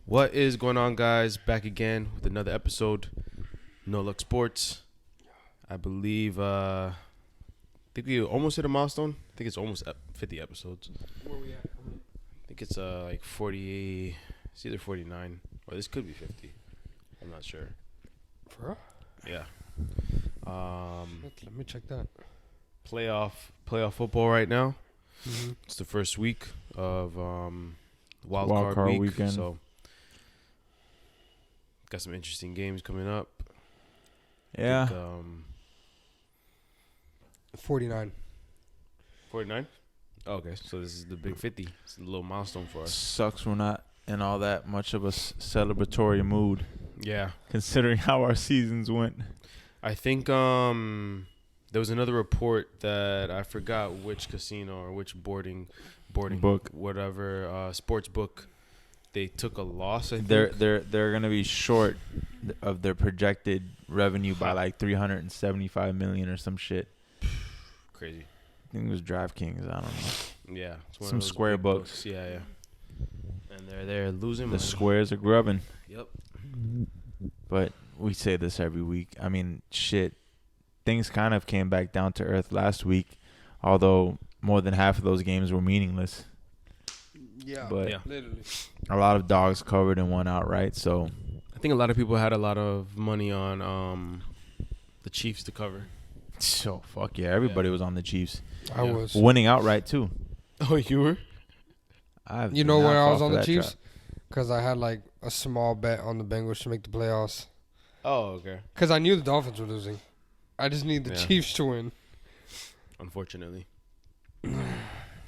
What is going on, guys? Back again with another episode. No Luck Sports. I believe, I think we almost hit a milestone. I think it's almost 50 episodes. Where we at? I think it's like 40. It's either 49 or this could be 50. I'm not sure. For real? Yeah. Let me check that. Playoff football right now. Mm-hmm. It's the first week of Wildcard weekend. So got some interesting games coming up. Yeah. I think, 49. 49? Okay, so this is the big 50. It's a little milestone for us. Sucks we're not in all that much of a celebratory mood, Yeah. considering how our seasons went. I think there was another report that I forgot which casino or which boarding Book. whatever sports book, they took a loss. I think They're gonna be short of their projected revenue by like $375 million or some shit. Crazy. I think it was DraftKings. I don't know. Yeah, it's one of Some those square big books. Yeah. And they're losing. The money. squares are grubbing. Yep. But we say this every week. I mean, shit. Things kind of came back down to earth last week, although more than half of those games were meaningless. Yeah, But Yeah. literally. a lot of dogs covered and one outright. So I think a lot of people had a lot of money on the Chiefs to cover. fuck yeah, everybody was on the Chiefs, I Yeah. was. winning outright too. Oh, you were? You know why I was on the Chiefs? Because I had like a small bet on the Bengals to make the playoffs. Oh, okay. Because I knew the Dolphins were losing. I just need the Yeah. Chiefs to win. Unfortunately.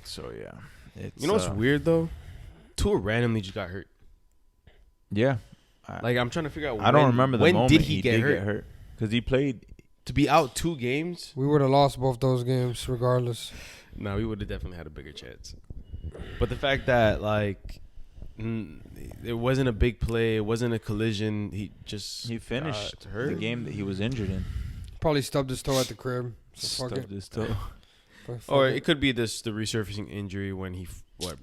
So yeah, it's, You know what's weird though? Tua randomly just got hurt. Yeah, Like I'm trying to figure out. I don't remember the when moment did he get hurt? because he played. To be out 2 games? We would have lost both those games regardless. No, we would have definitely had a bigger chance. But the fact that like it wasn't a big play, it wasn't a collision. He Finished got hurt. the game that he was injured in. Probably stubbed his toe at the crib. So fuck Stubbed it. his toe. Fuck Or it. it could be the resurfacing injury when he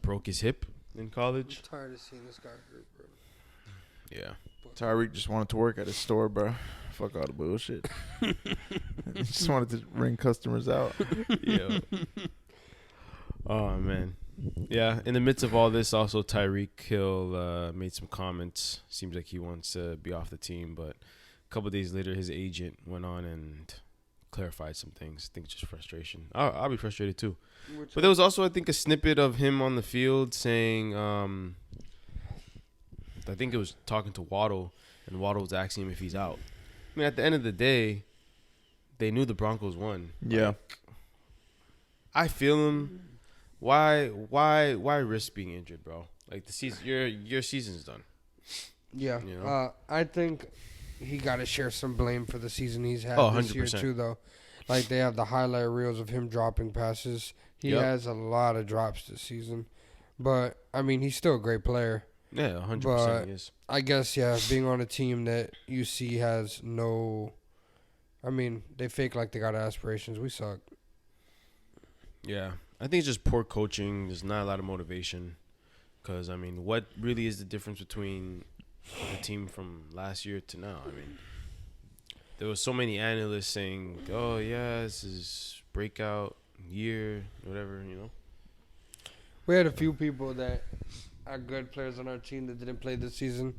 broke his hip in college. I'm tired of seeing this guy hurt, bro. Yeah. Tyreek just wanted to work at his store, bro. Fuck all the bullshit. He just wanted to ring customers out. Yeah. Oh man. Yeah. In the midst of all this, also Tyreek Hill made some comments. Seems like he wants to be off the team, but a couple of days later, his agent went on and clarified some things. I think it's just frustration. I'll be frustrated too. But there was also, I think, a snippet of him on the field saying, I think it was talking to Waddle, and Waddle was asking him if he's out. I mean, at the end of the day, they knew the Broncos won. Yeah. Like, I feel him. Why risk being injured, bro? Like the season, your season's done. Yeah. You know? I think he got to share some blame for the season he's had Oh, this year 100%. too, though. Like they have the highlight reels of him dropping passes. He Yep. has a lot of drops this season, but I mean he's still a great player. Yeah, 100% But- he is. I guess being on a team that you see has no. I mean they fake like they got aspirations. We suck. Yeah, I think it's just poor coaching. There's not a lot of motivation. Because, I mean, what really is the difference between the team from last year to now? I mean, there was so many analysts saying, oh, yeah, this is breakout year, whatever, you know. We had a few people that are good players on our team that didn't play this season.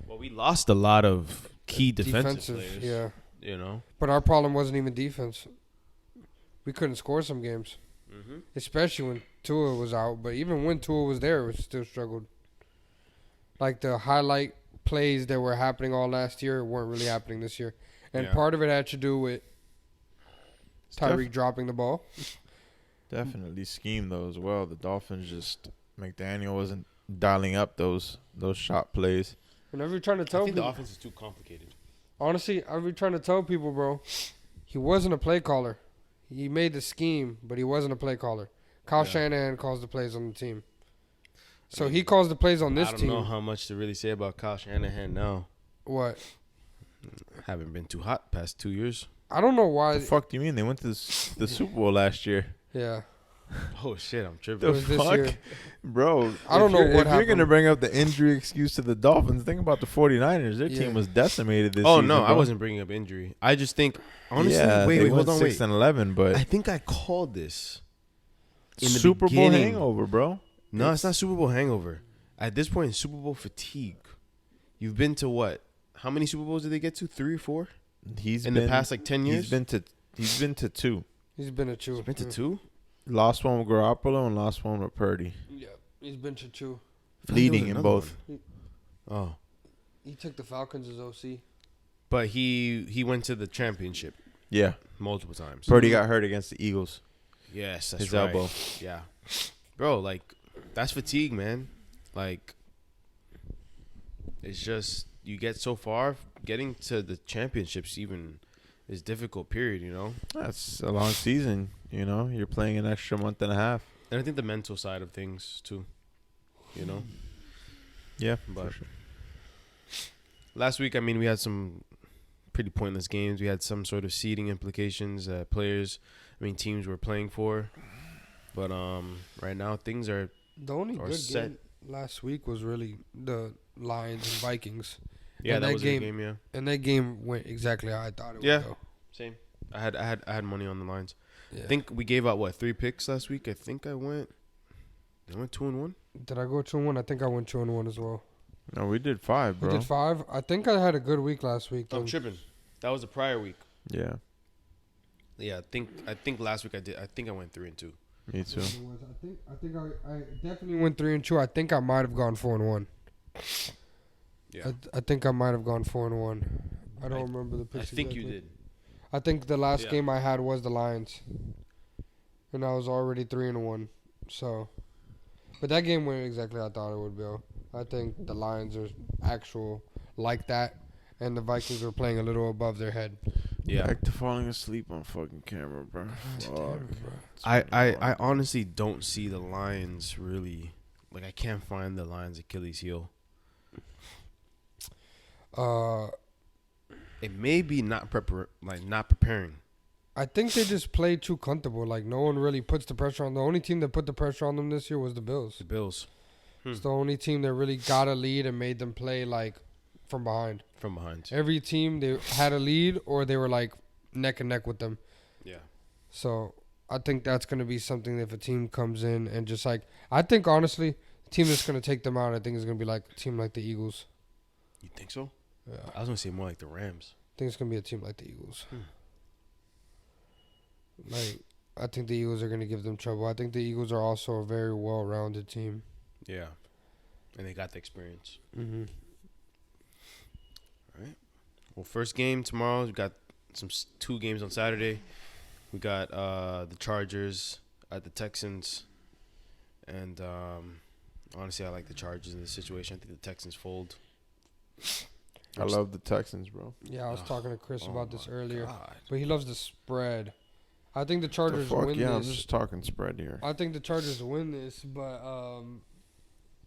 Well, we lost a lot of key defensive players, yeah. you know. But our problem wasn't even defense. We couldn't score some games. Mm-hmm. Especially when Tua was out. But even when Tua was there, we still struggled. Like the highlight plays that were happening all last year weren't really happening this year. And Yeah. part of it had to do with Tyreek dropping the ball. Definitely scheme though as well. The Dolphins just McDaniel wasn't dialing up those shot plays. Whenever you're trying to I tell think the people, offense is too complicated. honestly, I've been trying to tell people, bro, he wasn't a play caller. He made the scheme, but he wasn't a play caller. Kyle Shanahan calls the plays on the team. So he calls the plays on this team. I don't know how much to really say about Kyle Shanahan now. What? Haven't been too hot past 2 years. I don't know why. The fuck do you mean? They went to the Super Bowl last year. Yeah. Oh shit, I'm It tripping. The was this fuck? year. Bro, I don't know what If you're happened. going to bring up the injury excuse to the Dolphins, think about the 49ers. Their Yeah. team was decimated this Oh season. no, I bro. wasn't bringing up injury. I just think honestly. Yeah, wait, they hold went on, 6-11, but I think I called this in the Super Bowl beginning. hangover, bro. No, it's not Super Bowl hangover. At this point, it's Super Bowl fatigue. You've been to what? How many Super Bowls did they get to? 3 or 4 He's in been, the past like 10 years. He's been to 2. He's been a chew. He's been to 2. Lost one with Garoppolo and lost one with Purdy. Yeah, he's been to chew. Leading in both. Oh, He took the Falcons as OC. but he went to the championship Yeah. multiple times. Purdy got hurt against the Eagles. Yes, that's His right. elbow. Yeah, bro, like that's fatigue, man. Like it's just you get so far, getting to the championships even is difficult. Period, you know. That's a long season. You know, you're playing an extra month and a half. And I think the mental side of things too, you know. Yeah, But for sure. last week, I mean, we had some pretty pointless games. We had some sort of seeding implications. Teams were playing for. But right now things are The only Or good set. game last week was really the Lions and Vikings. yeah, And that that was a game- good game. Yeah, And that game went exactly how I thought it Yeah. would go. same. I had money on the lines. Yeah. I think we gave out 3 picks last week. I think I went 2-1. Did I go 2-1? I think I went 2-1 as well. No, we did 5, We bro. did 5. I think I had a good week last week. I'm Though. tripping. That was the prior week. Yeah, Yeah, I think last week I did. I think I went 3-2. me too. I think I definitely went 3-2. I think I might have gone 4-1. Yeah, I think I might have gone 4-1. I don't remember the I picks. think you exactly. did. I think the last Yeah. game I had was the Lions, and I was already 3-1. So, but that game went exactly how I thought it would go. I think the Lions are actual like that, and the Vikings were playing a little above their head. Yeah, Back to falling asleep on fucking camera, bro. Fuck. I honestly don't see the Lions really. Like, I can't find the Lions' Achilles heel. It may be not preparing. I think they just played too comfortable. Like no one really puts the pressure on. The only team that put the pressure on them this year was the Bills. The Bills It's the only team that really got a lead and made them play like from behind. from behind. Every team they had a lead or they were like neck and neck with them. Yeah, So I think that's going to be something if a team comes in and just like I think honestly, the team that's going to take them out, I think is going to be like a team like the Eagles. you think so? Yeah, I was gonna say more like the Rams. I think it's going to be a team like the Eagles. Like I think the Eagles are going to give them trouble. I think the Eagles are also a very well-rounded team. Yeah, and they got the experience. Mm-hmm. Well, first game tomorrow. We got 2 games on Saturday. We got the Chargers at the Texans, and honestly, I like the Chargers in this situation. I think the Texans fold. I love the Texans, bro. Yeah, I was talking to Chris Oh about this my earlier, God. but he loves the spread. I think the The Chargers fuck? win Yeah, I'm this. just talking spread here. I think the Chargers win this, but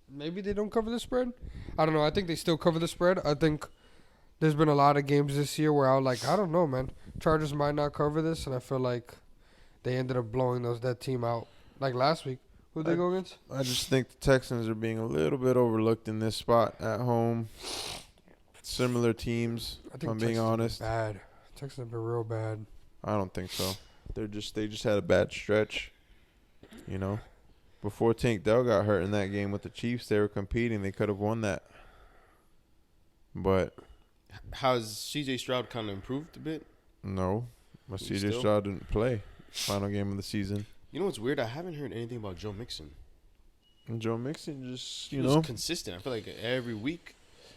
maybe they don't cover the spread. I don't know. I think they still cover the spread. I think there's been a lot of games this year where I was like, I don't know, man. Chargers might not cover this, and I feel like they ended up blowing that team out. Like last week, who'd they go against? I just think the Texans are being a little bit overlooked in this spot at home. Similar teams, I if think I'm being Texans have been honest. bad. Texans have been real bad. I don't think so. They just had a bad stretch. You know, before Tank Dell got hurt in that game with the Chiefs, they were competing. They could have won that. But How's C.J. Stroud kind of improved a bit? no, but Still? CJ Stroud didn't play. Final game of the season. You know what's weird? I haven't heard anything about Joe Mixon. And Joe Mixon just, He was consistent. I feel like every week,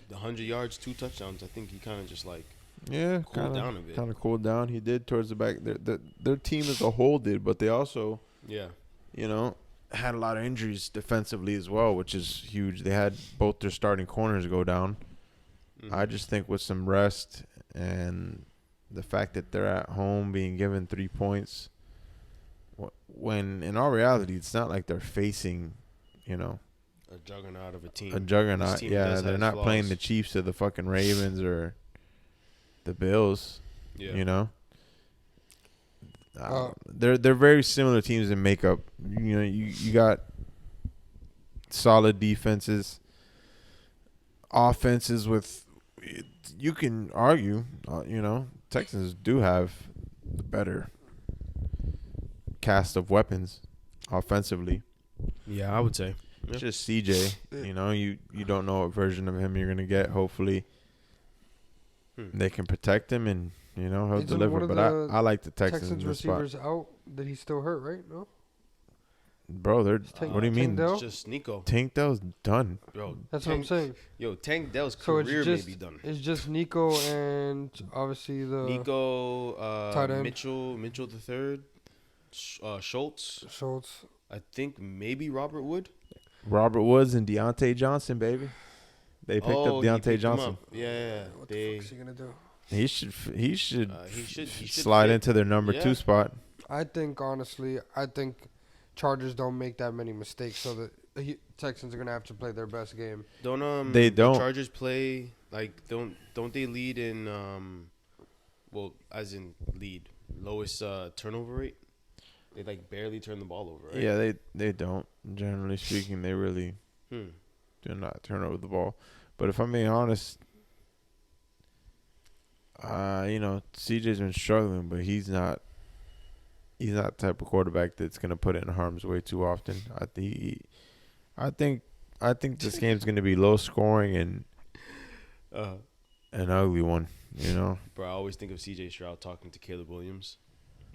the 100 yards, 2 touchdowns. I think he kind of just like yeah, cooled down a bit. Kind of cooled down. He did towards the back. Their team as a whole did, but they also, Yeah. had a lot of injuries defensively as well, which is huge. They had both their starting corners go down. Mhm. I just think with some rest and the fact that they're at home being given 3 points, when in all reality, it's not like they're facing, a juggernaut of a team. a juggernaut. This team Yeah, does they're have not flaws. playing the Chiefs or the fucking Ravens or the Bills. Yeah. They're very similar teams in makeup. You know, you got solid defenses, offenses with. You can argue, you know, Texans do have the better cast of weapons offensively. Yeah, I would say. It's just CJ. You know, you don't know what version of him you're gonna get. Hopefully, they can protect him and you know he'll deliver. But I like the Texans in this receivers spot. out. That he's still hurt, right? No. Bro, what do you mean? Dell? It's just Nico. Tank Dell's done. Bro, That's what I'm saying. Yo, Tank Dell's So career it's may be done. It's just Nico and obviously the tight end. Mitchell the third, Schultz. I think maybe Robert Wood. Robert Woods and Deontay Johnson, baby. They picked up Deontay Johnson. Yeah. What the fuck is he gonna do? He should he should slide fit. into their number 2 spot. I think honestly, Chargers don't make that many mistakes, so the Texans are gonna have to play their best game. They don't. The Chargers play like don't they lead in well as in lead lowest turnover rate? They like barely turn the ball over, right? Yeah, they don't. Generally speaking, they really do not turn over the ball. But if I'm being honest, you know, CJ's been struggling, but he's not the type of quarterback that's gonna put it in harm's way too often. I think this game's gonna be low scoring and an ugly one. You know, bro. I always think of CJ Stroud talking to Caleb Williams.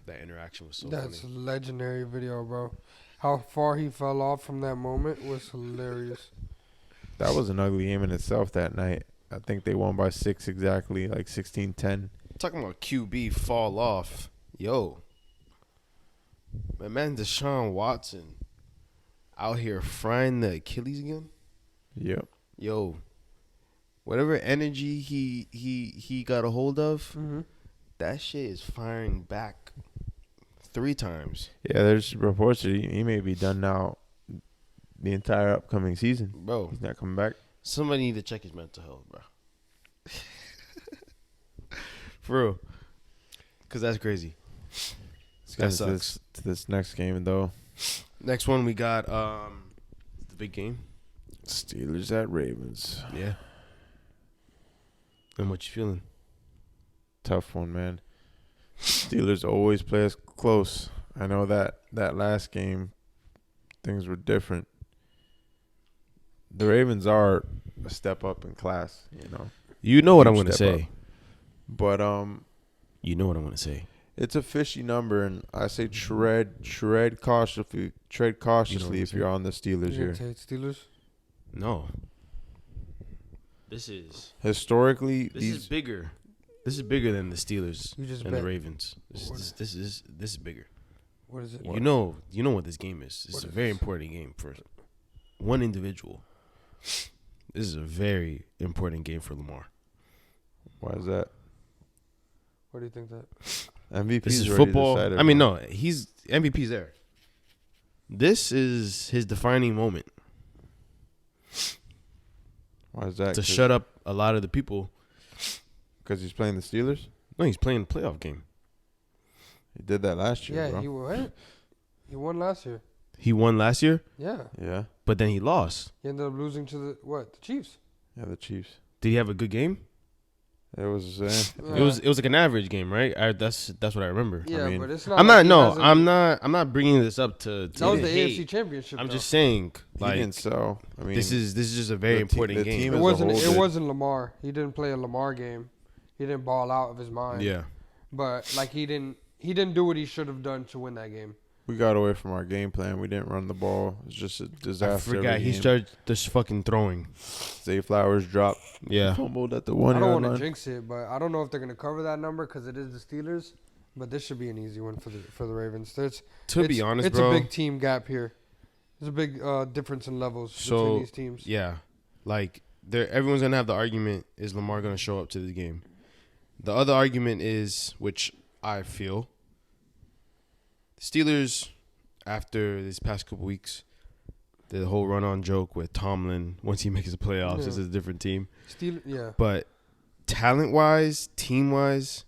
That interaction was so That's funny. a legendary video, bro. How far he fell off from that moment was hilarious. that was an ugly game in itself that night. I think they won by 6 exactly, like 16-10. Talking about QB fall off, yo. My man Deshaun Watson out here frying the Achilles again. Yep. Yo, whatever energy he got a hold of, that shit is firing back 3 times. Yeah, there's reports that he may be done now the entire upcoming season. Bro, He's not coming back. somebody need to check his mental health, bro. For real. Because that's crazy. That sucks. To this next game, though. Next one we got the big game. Steelers at Ravens. Yeah. And what you feeling? Tough one, man. Steelers always play us close. I know that last game, things were different. The Ravens are a step up in class, you know. You know what I'm going to say. Up. But you know what I'm going to say. It's a fishy number, and I say tread cautiously if you're on the Steelers You here. take Steelers? No. This is Historically, this is bigger. This is bigger than the Steelers You just and bet. the Ravens. This is bigger. What is it? You know what this game is. It's What a is very this? important game for one individual. This is a very important game for Lamar. Why is that? What do you think that? MVP This is already football. decided, I mean, bro. no, he's MVP's there. This is his defining moment Why is that? to shut up a lot of the people. Because he's playing the Steelers? No, he's playing a playoff game. He did that last year, Yeah, bro. he won. He won last year. He won last year, Yeah. Yeah. but then he lost. He ended up losing to the Chiefs. Yeah, the Chiefs. Did he have a good game? It was It was like an average game, right? That's what I remember. Yeah, mean, but it's not. I'm like not. he No, hasn't- I'm not bringing this up to. That was the hate. AFC Championship. I'm though. just saying, he like, didn't sell. I mean, this is just a very the important the game. team It as a wasn't. whole It did. wasn't Lamar. He didn't play a Lamar game. He didn't ball out of his mind. Yeah, But like he didn't do what he should have done to win that game. We got away from our game plan. We didn't run the ball. It's just a disaster. I forgot every he game. started just fucking throwing. Zay Flowers dropped. Yeah, Fumbled at the I 1 don't yard want to line. jinx it, but I don't know if they're gonna cover that number because it is the Steelers. But this should be an easy one for the Ravens. to be honest, it's bro. a big team gap here. There's a big difference in levels between these teams. Yeah, like everyone's gonna have the argument: is Lamar gonna show up to the game? The other argument is, which I feel, Steelers after this past couple weeks, the whole run-on joke with Tomlin once he makes the playoffs Yeah. is a different team. Yeah. But talent-wise, team-wise,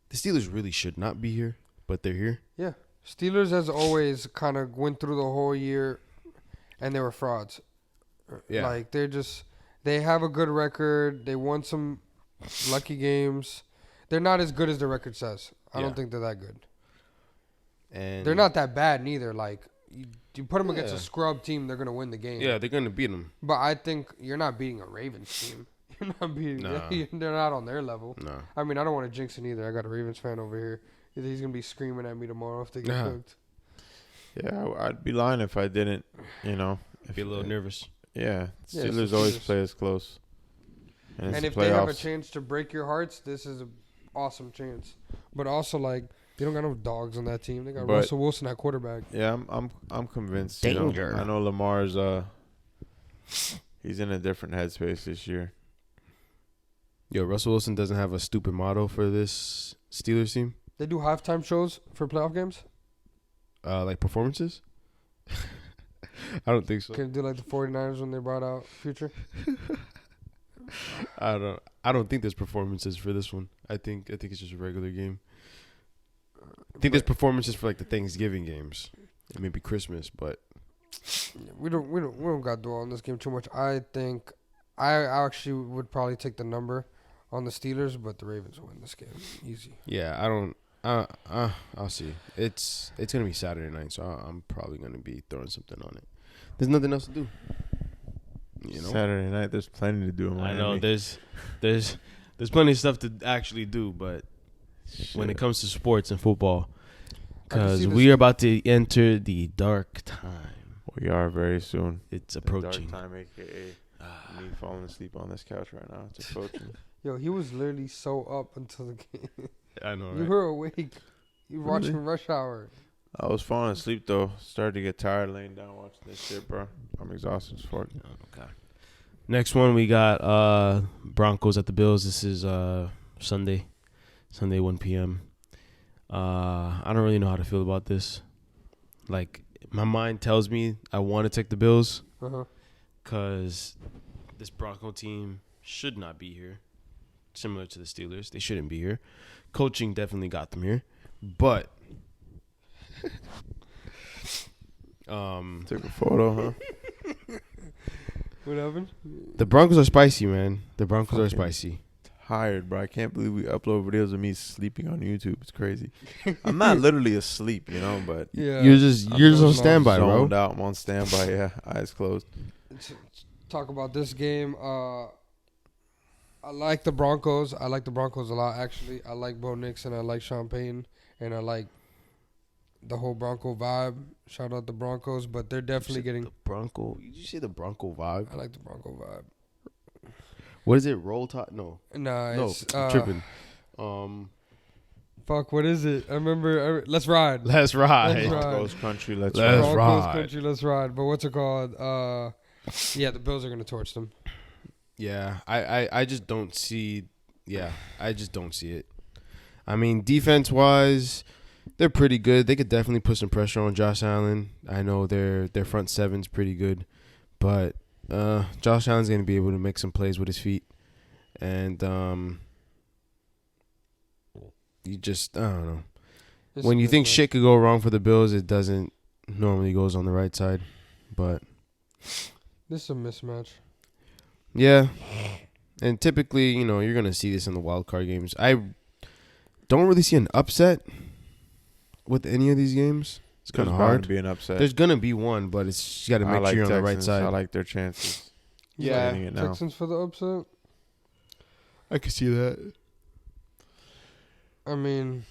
the Steelers really should not be here, but they're here. Yeah. Steelers, as always, kind of went through the whole year, and they were frauds. Yeah. Like, they have a good record. They won some lucky games. They're not as good as the record says. I don't think they're that good. And they're not that bad neither. Like, you put them against a Yeah. scrub team, they're going to win the game. Yeah, they're going to beat them. But I think you're not beating a Ravens team. You're not beating. Nah. They're not on their level. No. I mean, I don't want to jinx it either. I got a Ravens fan over here. He's going to be screaming at me tomorrow if they get cooked. Yeah, I'd be lying if I didn't, Be a little nervous. Yeah, Yeah, Steelers it's always Steelers. play us close. And it's if the they have a playoffs. chance to break your hearts, this is an awesome chance. But also, like, they don't got no dogs on that team. They got But- Russell Wilson at quarterback. Yeah, I'm convinced. Danger. I know Lamar's he's in a different headspace this year. Yo, Russell Wilson doesn't have a stupid motto for this Steelers team? They do halftime shows for playoff games. Like performances? I don't think so. Can do like the 49ers when they brought out Future. I don't think there's performances for this one. I think it's just a regular game. I think there's performances for like the Thanksgiving games. And maybe Christmas, but We don't got to dwell on this game too much. I think I actually would probably take the number on the Steelers, but the Ravens will win this game easy. yeah, I don't I'll see. It's gonna be Saturday night, so I'm probably gonna be throwing something on it. There's nothing else to do. Saturday night, there's plenty to do in I Miami. know there's plenty of stuff to actually do, but when it comes to sports and football, because we are about to enter the dark time. We are very soon. It's The approaching. dark time, a.k.a. me falling asleep on this couch right now. It's approaching. Yo, he was literally so up until the game. I know, You right? were awake. You were watching Really? Rush Hour. I was falling asleep, though. Started to get tired laying down watching this shit, bro. I'm exhausted as fuck. Okay. Next one, we got Broncos at the Bills. This is Sunday 1 p.m. I don't really know how to feel about this. Like, my mind tells me I want to take the Bills because this Bronco team should not be here. Similar to the Steelers, they shouldn't be here. Coaching definitely got them here, but Took a photo, huh? What happened? the Broncos are spicy, man. The Broncos are Fucking spicy. Tired, bro. I can't believe we upload videos of me sleeping on YouTube. It's crazy. I'm not literally asleep, but Yeah. You're just on dozing off. standby, bro. zoned out. I'm on standby. Yeah, eyes closed. Let's talk about this game. I like the Broncos. I like the Broncos a lot, actually. I like Bo Nix and I like Sean Payton. And I like the whole Bronco vibe. Shout out the Broncos. But they're definitely getting... the Bronco. Did you say the Bronco vibe? I like the Bronco vibe. What is it? Roll Tide? No, Nah, no, it's... I'm tripping. Fuck, what is it? I remember... Let's Ride. Let's ride. Let's ride. Broncos country. Let's Let's ride. Broncos ride. country, let's ride. But what's it called? Yeah, the Bills are going to torch them. Yeah, I just don't see. Yeah, I just don't see it. I mean, defense wise, they're pretty good. They could definitely put some pressure on Josh Allen. I know their front seven's pretty good, but Josh Allen's gonna be able to make some plays with his feet, and you just I don't know. When you think shit could go wrong for the Bills, it doesn't normally goes on the right side, but This is a mismatch. yeah. And typically, you're going to see this in the wild card games. I don't really see an upset with any of these games. It's kind of There's bound hard. to be an upset. There's going to be one, but you got to make sure you're on the right Texans. side. I like their chances. Yeah. Getting it now. Texans for the upset? I can see that. I mean,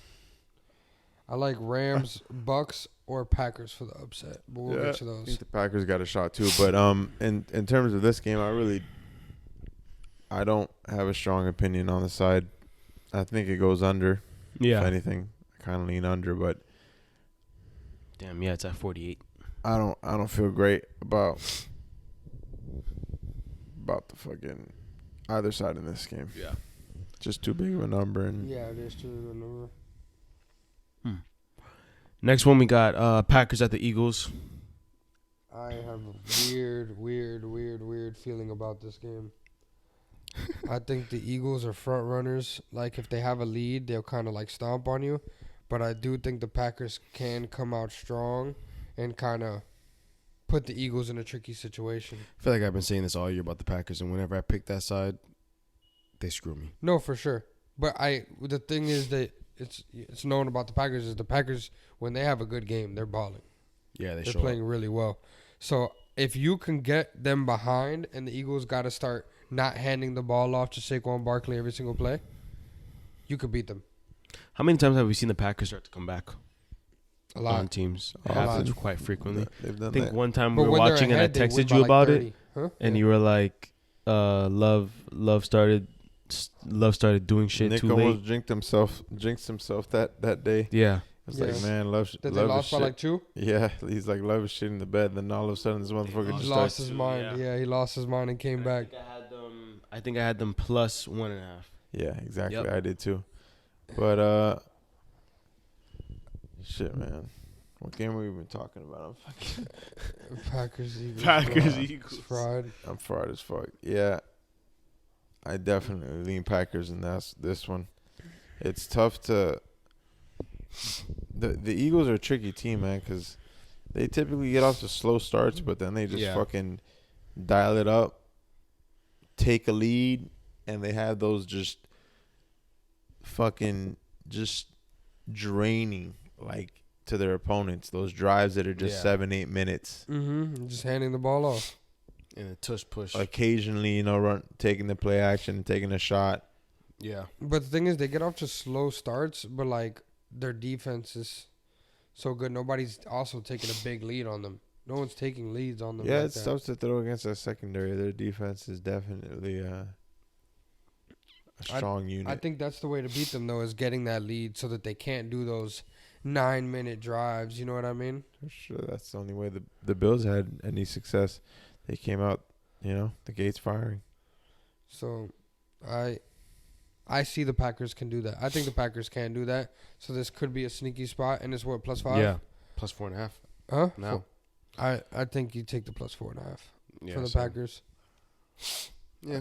I like Rams, Bucs, or Packers for the upset. But we'll get to I those. think the Packers got a shot too, but in terms of this game, I don't have a strong opinion on the side. I think it goes under. Yeah. If anything, I kind of lean under, but Damn, yeah, it's at 48. I don't feel great about the fucking either side in this game. Yeah. Just too big of a number, and Yeah, it is true. Next one, we got Packers at the Eagles. I have a weird feeling about this game. I think the Eagles are front runners. Like, if they have a lead, they'll kind of, like, stomp on you. But I do think the Packers can come out strong and kind of put the Eagles in a tricky situation. I feel like I've been saying this all year about the Packers, and whenever I pick that side, they screw me. No, for sure. But the thing is that it's known about the Packers is the Packers, when they have a good game, they're balling. Yeah, They're playing really well. So if you can get them behind and the Eagles got to start not handing the ball off to Saquon Barkley every single play, you could beat them. How many times have we seen the Packers start to come back? A lot. On teams. It A lot. happens quite frequently. They've done I think that. one time But we were when they're watching and I ahead, they win texted by you like about 30. it, Huh? and Yeah. you were like, Love started doing shit Nick too almost late. jinxed himself that day. Yeah. It's Yeah. like, man, love That they love lost is by shit. like 2? Yeah, he's like, love is shit in the bed. Then all of a sudden, this motherfucker He just lost starts. his to, mind. yeah. Yeah, he lost his mind and came back. I think I had them plus 1.5. Yeah, exactly. Yep. I did too. But shit, man. What game have we been talking about? Packers, Eagles. Packers, fraud. Eagles. Fraud. I'm fried as fuck. Yeah, I definitely lean Packers in this one. It's tough to. The Eagles are a tricky team, man, because they typically get off to slow starts, but then they just fucking dial it up, take a lead, and they have those just fucking just draining, like, to their opponents. Those drives that are just 7-8 minutes. Mm-hmm. Just handing the ball off. And a tush push. Occasionally, taking the play action, taking a shot. Yeah. But the thing is, they get off to slow starts, but, like, their defense is so good. Nobody's also taking a big lead on them. No one's taking leads on them. Yeah, like it's that. tough to throw against that secondary. Their defense is definitely a strong unit. I think that's the way to beat them, though, is getting that lead so that they can't do those 9-minute drives. You know what I mean? For sure, that's the only way the Bills had any success. They came out, the gates firing. So, I see the Packers can do that. I think the Packers can do that. So this could be a sneaky spot, and it's what, +5? Yeah. Plus 4.5. Huh? Now. I think you take the +4.5 Yeah, for the so- Packers. Yeah.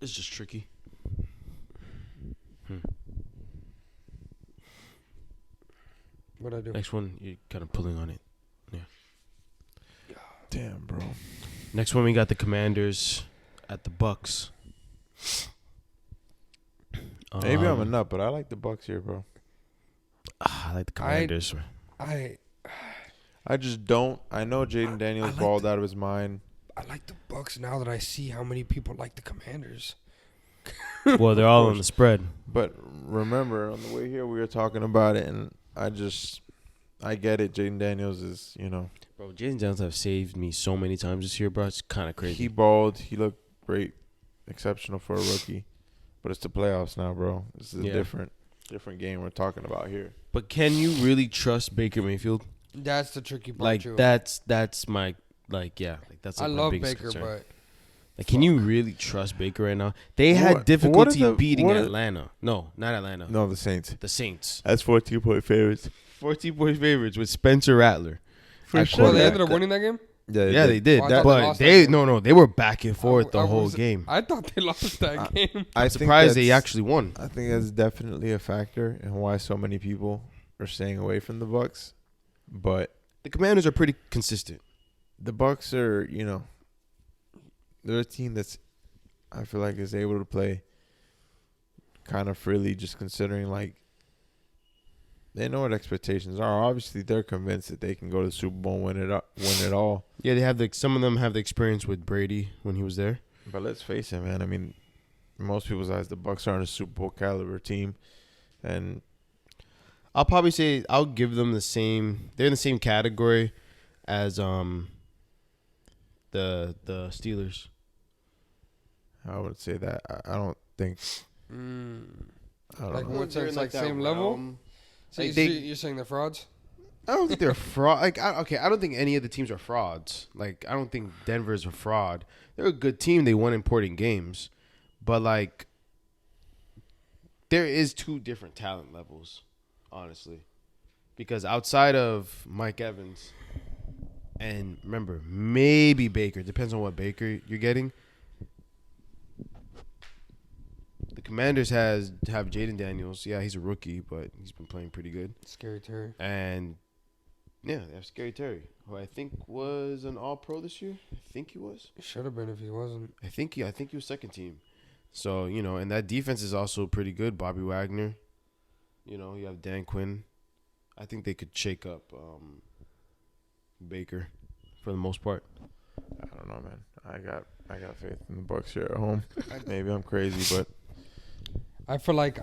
It's just tricky. What'd I do? Next one, you're kind of pulling on it. Damn, bro. Next one, we got the Commanders at the Bucs. Maybe I'm a nut, but I like the Bucs here, bro. I like the Commanders. I just don't. I know Jaden Daniels like balled out of his mind. I like the Bucs now that I see how many people like the Commanders. Well, they're all on the spread. But remember, on the way here, we were talking about it, and I get it. Jaden Daniels is, Bro, Jaden Daniels have saved me so many times this year, bro. It's kind of crazy. he balled. He looked great, exceptional for a rookie. But it's the playoffs now, bro. This is a different game we're talking about here. But can you really trust Baker Mayfield? That's the tricky part, Like, too. that's my, that's I like my love biggest Baker, concern. but Like, can you really trust Baker right now? They had difficulty beating Atlanta. No, not Atlanta. No, the Saints. The Saints. That's 14-point favorites. 14-point favorites with Spencer Rattler. For sure. They ended up winning that game? Yeah, they did. Oh, I thought they But lost that they game. they were back and forth the I whole was- game. I thought they lost that game. I'm Surprised they actually won. I think that's definitely a factor in why so many people are staying away from the Bucs. But The Commanders are pretty consistent. the Bucs are, they're a team that's, I feel like, is able to play kind of freely, just considering, like, they know what expectations are. Obviously, they're convinced that they can go to the Super Bowl and win it all. Yeah, they have some of them have the experience with Brady when he was there. But let's face it, man. I mean, in most people's eyes, the Bucs aren't a Super Bowl caliber team, and I'll probably say I'll give them the same. They're in the same category as the Steelers. I would say that I don't think. I don't Like know. what sense? Like that same level? realm. So Like you're saying they're frauds? I don't think they're fraud. Like, I don't think any of the teams are frauds. Like, I don't think Denver's a fraud. They're a good team. They won important games, but like, there is two different talent levels, honestly, because outside of Mike Evans, and remember, maybe Baker, depends on what Baker you're getting. Commanders have Jaden Daniels. Yeah, he's a rookie, but he's been playing pretty good. Scary Terry. And yeah, they have Scary Terry, who I think was an All-Pro this year. I think he was. Should have been if he wasn't. I think he was second team. So, and that defense is also pretty good. Bobby Wagner. You have Dan Quinn. I think they could shake up Baker for the most part. I don't know, man. I got faith in the Bucs here at home. Maybe I'm crazy, but I feel like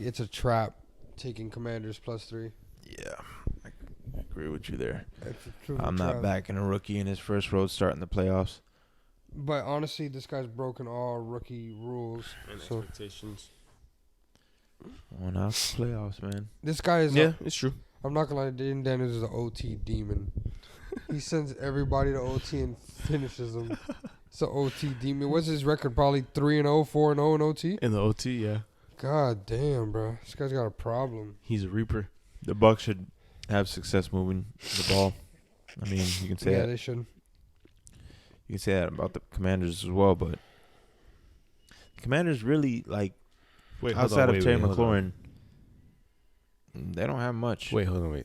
it's a trap taking Commanders +3. yeah, I agree with you there. It's a true I'm trap. not backing a rookie in his first road start in the playoffs. But honestly, this guy's broken all rookie rules. And So expectations. One out the playoffs, man. this guy is. Yeah, it's true. I'm not gonna lie. Jaden Daniels is an OT demon. He sends everybody to OT and finishes them. It's an OT demon. What's his record? Probably 3-0, 4-0 in OT. In the OT, yeah. God damn, bro. This guy's got a problem. He's a reaper. The Bucs should have success moving the ball. I mean, you can say Yeah, that. they should. You can say that about the Commanders as well, but the Commanders really outside of Terry McLaurin, they don't have much. Wait, hold on.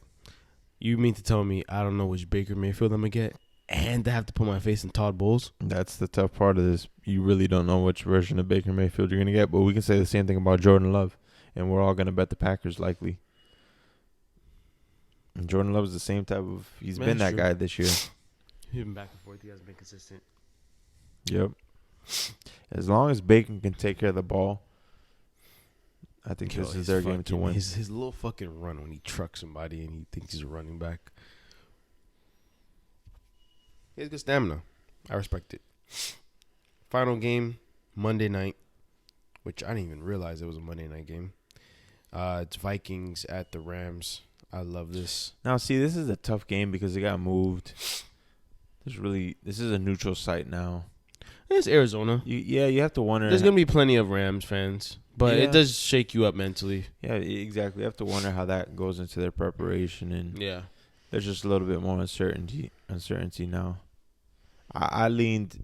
You mean to tell me I don't know which Baker Mayfield I'm going to get and I have to put my face in Todd Bowles? That's the tough part of this. You really don't know which version of Baker Mayfield you're going to get, but we can say the same thing about Jordan Love, and we're all going to bet the Packers likely. And Jordan Love is the same type of – he's been that guy this year. He's been back and forth. He hasn't been consistent. Yep. As long as Bacon can take care of the ball, I think this is their game to win. His little fucking run when he trucks somebody and he thinks he's a running back. He has good stamina. I respect it. Final game, Monday night, which I didn't even realize it was a Monday night game. It's Vikings at the Rams. I love this. Now, see, this is a tough game because it got moved. This is a neutral site now. It's Arizona. You have to wonder. There's going to be plenty of Rams fans, but Yeah. it does shake you up mentally. Yeah, exactly. You have to wonder how that goes into their preparation, and Yeah. there's just a little bit more uncertainty now. I leaned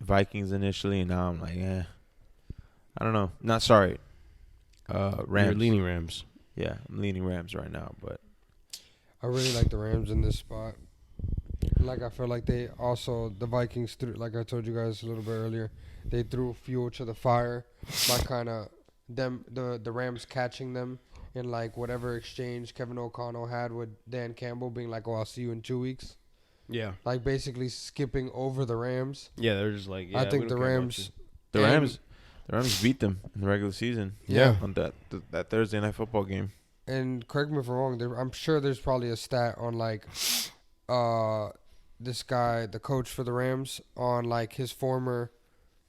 Vikings initially, and now I'm like, I don't know. Not sorry. Rams. You're leaning Rams. Yeah, I'm leaning Rams right now, but I really like the Rams in this spot. Like, I feel like the Vikings threw, like I told you guys a little bit earlier, they threw fuel to the fire by kind of the Rams catching them in like whatever exchange Kevin O'Connell had with Dan Campbell, being like, "Oh, I'll see you in 2 weeks." Yeah. Like basically skipping over the Rams. Yeah, they're just like, I think the Rams. the Rams beat them in the regular season. Yeah. On that Thursday night football game. And correct me if I'm wrong. I'm sure there's probably a stat on like, this guy, the coach for the Rams, on like his former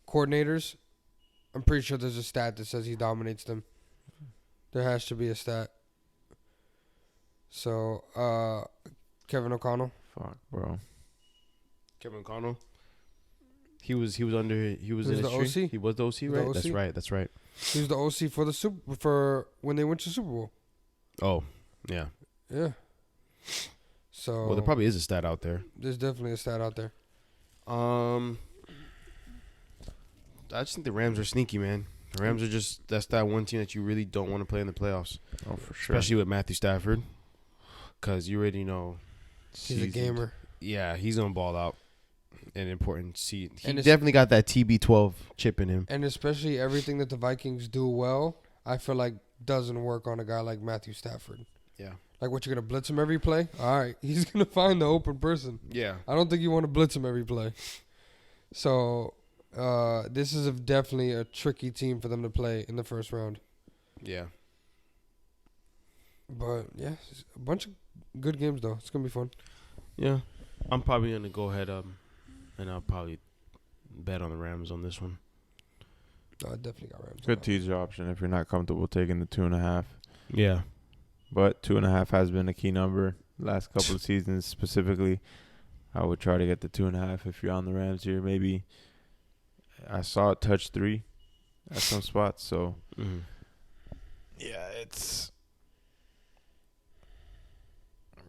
coordinators. I'm pretty sure there's a stat that says he dominates them. There has to be a stat. So, Kevin O'Connell. Fuck, bro. Kevin O'Connell. He was in the history. OC? He was the OC, right? OC? That's right. He was the OC for when they went to Super Bowl. Oh, yeah. Yeah. So Well, there probably is a stat out there. there's definitely a stat out there. I just think the Rams are sneaky, man. The Rams are that's that one team that you really don't want to play in the playoffs. Oh, for sure. Especially with Matthew Stafford. Because you already know. He's a gamer. Yeah, he's going to ball out an important seat. He And definitely got that TB12 chip in him. And especially everything that the Vikings do well, I feel like doesn't work on a guy like Matthew Stafford. Yeah. Like, what, you're going to blitz him every play? All right. He's going to find the open person. Yeah. I don't think you want to blitz him every play. So, this is definitely a tricky team for them to play in the first round. Yeah. But, yeah, it's a bunch of good games, though. It's going to be fun. Yeah. I'm probably going to go ahead and I'll probably bet on the Rams on this one. I definitely got Rams. Good teaser option if you're not comfortable taking the 2.5. Yeah. But 2.5 has been a key number last couple of seasons specifically. I would try to get the 2.5 if you're on the Rams here. Maybe I saw it touch 3 at some spots. So, yeah, it's,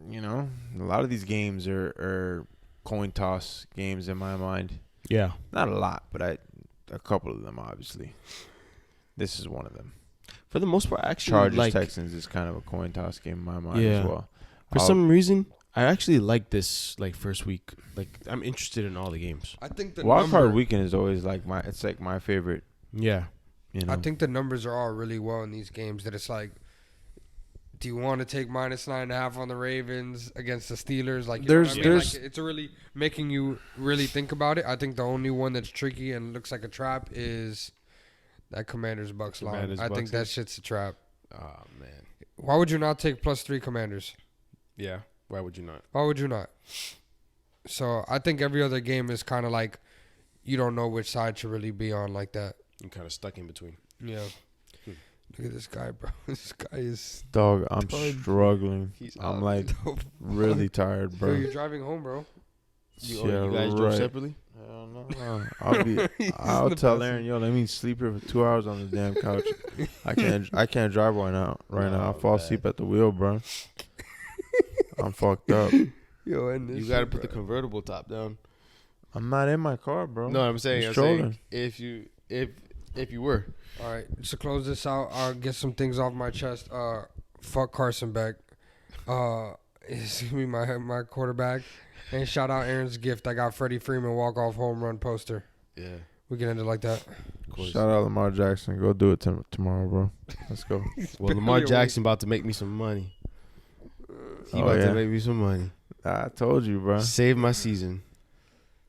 a lot of these games are coin toss games in my mind. Yeah. Not a lot, but a couple of them, obviously. This is one of them. For the most part, actually, Chargers Texans is kind of a coin toss game in my mind as well. For some reason, I actually like this first week. Like, I'm interested in all the games. I think the Wildcard weekend is always it's like my favorite. Yeah. You know? I think the numbers are all really well in these games. That it's like, do you want to take -9.5 on the Ravens against the Steelers? Like, there's it's really making you really think about it. I think the only one that's tricky and looks like a trap is that Commanders Bucs line. I think that shit's a trap. Oh man. Why would you not take +3 Commanders? Yeah. Why would you not? Why would you not? So I think every other game is kind of like you don't know which side to really be on like that. I'm kind of stuck in between. Yeah. Look at this guy, bro. This guy is... Dog, I'm struggling. I'm like really tired, Yo, bro. you're driving home, bro. You guys drove separately? I'll tell Aaron, yo, let me sleep here for 2 hours on the damn couch. I can't drive right now. I'll fall asleep at the wheel, bro. I'm fucked up. Yo, and this you gotta put the convertible top down. I'm not in my car, bro. No, I'm saying if you were. All right, to close this out, I'll get some things off my chest. Fuck Carson Beck. He's gonna be my quarterback. And shout out Aaron's gift. I got Freddie Freeman walk-off home run poster. Yeah. We can end it like that. Shout out Lamar Jackson. Go do it tomorrow, bro. Let's go. Well, Lamar Jackson about to make me some money. He about to make me some money. I told you, bro. Save my season.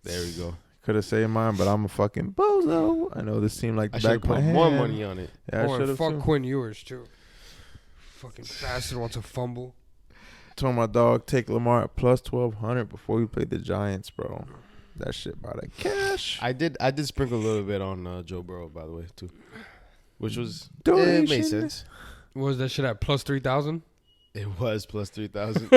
There we go. Could have saved mine, but I'm a fucking bozo. I know this seemed like the I back should of my put hand. more money on it. Yeah, I should have. Fuck Quinn Ewers too. Fucking bastard wants a fumble. Told my dog take Lamar at plus 1,200 before we played the Giants, bro. That shit by the cash. I did sprinkle a little bit on Joe Burrow, by the way, too, which was Donation. It made sense. What was that shit at +3,000? It was plus 3,000.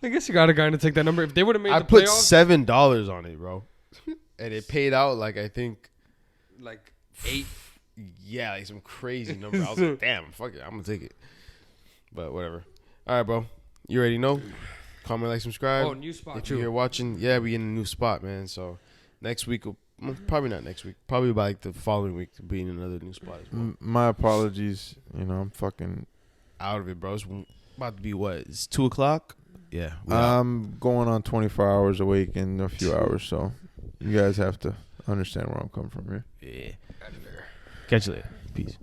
I guess you got a guy to take that number. If they would have made I the put playoffs, $7 on it, bro, and it paid out I think like 8. Yeah, like some crazy number. I was like, damn, fuck it, I'm gonna take it. But whatever. All right, bro. You already know. Comment, like, subscribe. Oh, new spot if too. you're here watching, yeah, we in a new spot, man. So next week, probably not next week. Probably by the following week, to be in another new spot as well. My apologies. I'm fucking out of it, bro. It's about to be what? It's 2:00. Yeah. I'm going on 24 hours a week in a few hours, so you guys have to understand where I'm coming from here. Yeah. Catch you later. Peace.